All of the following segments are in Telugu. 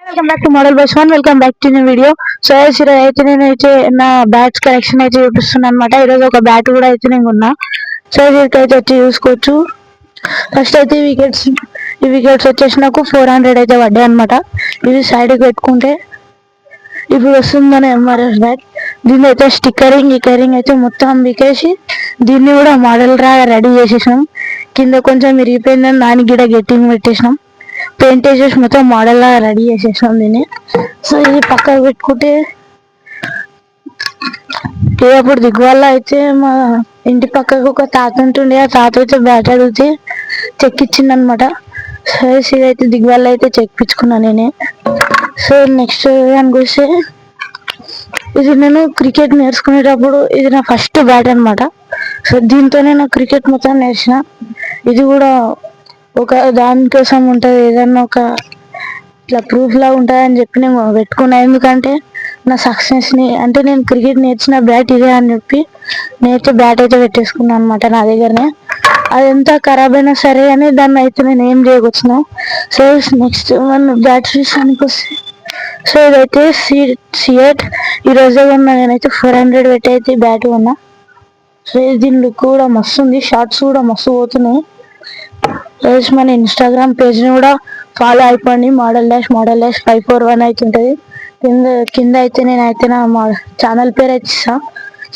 Welcome back to model bus one. Welcome back to new video. So ఈరోజు అయితే నేనైతే నా బ్యాట్స్ కలెక్షన్ అయితే చూపిస్తున్నాను అనమాట. ఈరోజు ఒక బ్యాట్ కూడా అయితే నేను ఉన్నా. సో వీటికి అయితే వచ్చి చూసుకోవచ్చు. ఫస్ట్ అయితే ఈ వికెట్స్ వచ్చేసి నాకు 400 అయితే పడ్డాయి అనమాట. ఇది సైడ్కి పెట్టుకుంటే ఇప్పుడు వస్తుంది మన ఎంఆర్ఎఫ్ బ్యాట్. దీన్ని అయితే స్టిక్కరింగ్ అయితే మొత్తం వికేసి దీన్ని కూడా మోడల్ రెడీ చేసేసినాం. కింద కొంచెం విరిగిపోయిందని దానికి కూడా గట్టింగ్ పెట్టేసినాం. పెయింట్ వేసేసి మొత్తం మోడల్ లా రెడీ చేసేసాం దీన్ని. సో ఇది పక్కకు పెట్టుకుంటే అప్పుడు దిగువల్ల అయితే మా ఇంటి పక్కకు ఒక తాత ఉంటుండే. ఆ తాత అయితే బ్యాట్ అడిగితే చెక్ ఇచ్చింది అనమాట. సో ఇదైతే దిగువల్ల అయితే చెక్కించుకున్నా నేనే. సో నెక్స్ట్ దానికి వస్తే ఇది నేను క్రికెట్ నేర్చుకునేటప్పుడు ఇది నా ఫస్ట్ బ్యాట్ అనమాట. సో దీంతోనే నా క్రికెట్ మొత్తం నేర్చిన. ఇది కూడా ఒక దానికోసం ఉంటుంది, ఏదన్నా ఒక ఇట్లా ప్రూఫ్ లా ఉంటుంది అని చెప్పి నేను పెట్టుకున్నా. ఎందుకంటే నా సక్సెస్ని అంటే నేను క్రికెట్ నేర్చిన బ్యాట్ ఇదే అని చెప్పి నేర్చే బ్యాట్ అయితే పెట్టేసుకున్నాను అనమాట నా దగ్గరనే. అది ఎంత ఖరాబ్ అయినా సరే అని దాన్ని అయితే నేను ఏం చేయకొచ్చిన. సో నెక్స్ట్ మన బ్యాట్స్ విషయానికి వస్తే సో ఇదైతే C8 ఈరోజే కొన్నా నేనైతే. 400 పెట్టి అయితే బ్యాట్ కొన్నా. సో దీని లుక్ కూడా మస్తు ఉంది, షార్ట్స్ కూడా మస్తు పోతున్నాయి. ప్లస్ మన ఇన్స్టాగ్రామ్ పేజ్ని కూడా ఫాలో అయిపోండి. మోడల్ డాష్ 541 అయితే ఉంటుంది. కింద అయితే నేనైతే నా ఛానల్ పేరు అయితే ఇస్తా.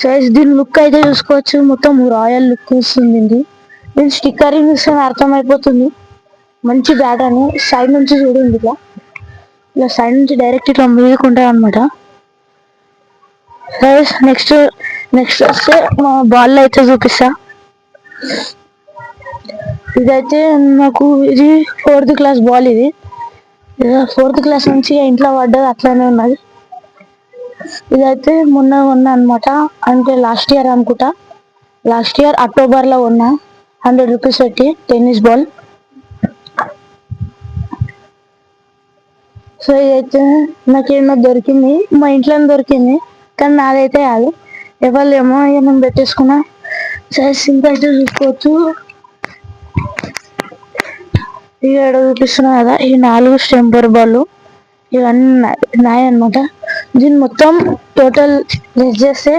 సో దీని లుక్ అయితే చూసుకోవచ్చు, మొత్తం రాయల్ లుక్ వస్తుంది. దీని స్టిక్కరింగ్ ఇస్తే అర్థమైపోతుంది మంచి బ్యాట్ అని. సైడ్ నుంచి చూడండి, ఇలా సైడ్ నుంచి డైరెక్ట్ ఇట్లా మీదుకుంటారు అనమాట. నెక్స్ట్ వస్తే మా బాల్ అయితే చూపిస్తా. ఇదైతే నాకు ఇది 4th క్లాస్ బాల్. ఇది 4th క్లాస్ నుంచి ఇంట్లో పడ్డది, అట్లానే ఉన్నది. ఇదైతే మొన్న కొన్నా అనమాట, అంటే లాస్ట్ ఇయర్ అనుకుంటా. లాస్ట్ ఇయర్ అక్టోబర్లో కొన్నా 100 రూపీస్ పెట్టి టెన్నిస్ బాల్. సో ఇదైతే నాకేమో దొరికింది, మా ఇంట్లోనే దొరికింది, కానీ నాదైతే కాదు, ఎవరేమో నేను పెట్టేసుకున్నా. సైజ్ ఇంకా అయితే చూసుకోవచ్చు. ఇక్కడ చూపిస్తున్నా కదా, ఈ 4 స్టెంపర్ బాల్ ఇవన్నీ నాయ అనమాట. దీన్ని మొత్తం టోటల్ లెస్ చేస్తే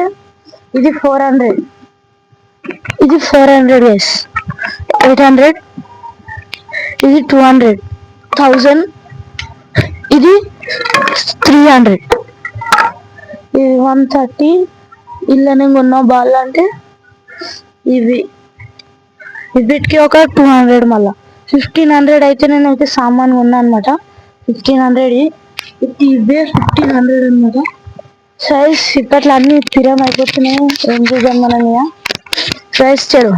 ఇది 400, ఇది 400 ఎస్ 800, ఇది 200, 1000, ఇది 300, ఇది 130. ఇలా నేను కొన్న బాల్ అంటే వీటికి ఒక 200. మళ్ళా 1500 అయితే నేనైతే సామాన్ కొన్నా అనమాట. 1500 ఇవే 1500 అనమాట. సైజ్ ఇప్పట్లో అన్ని స్థిరం అయిపోతున్నాయి. ఏం చూద్దాం మనం ఇక. సైజ్ చెడు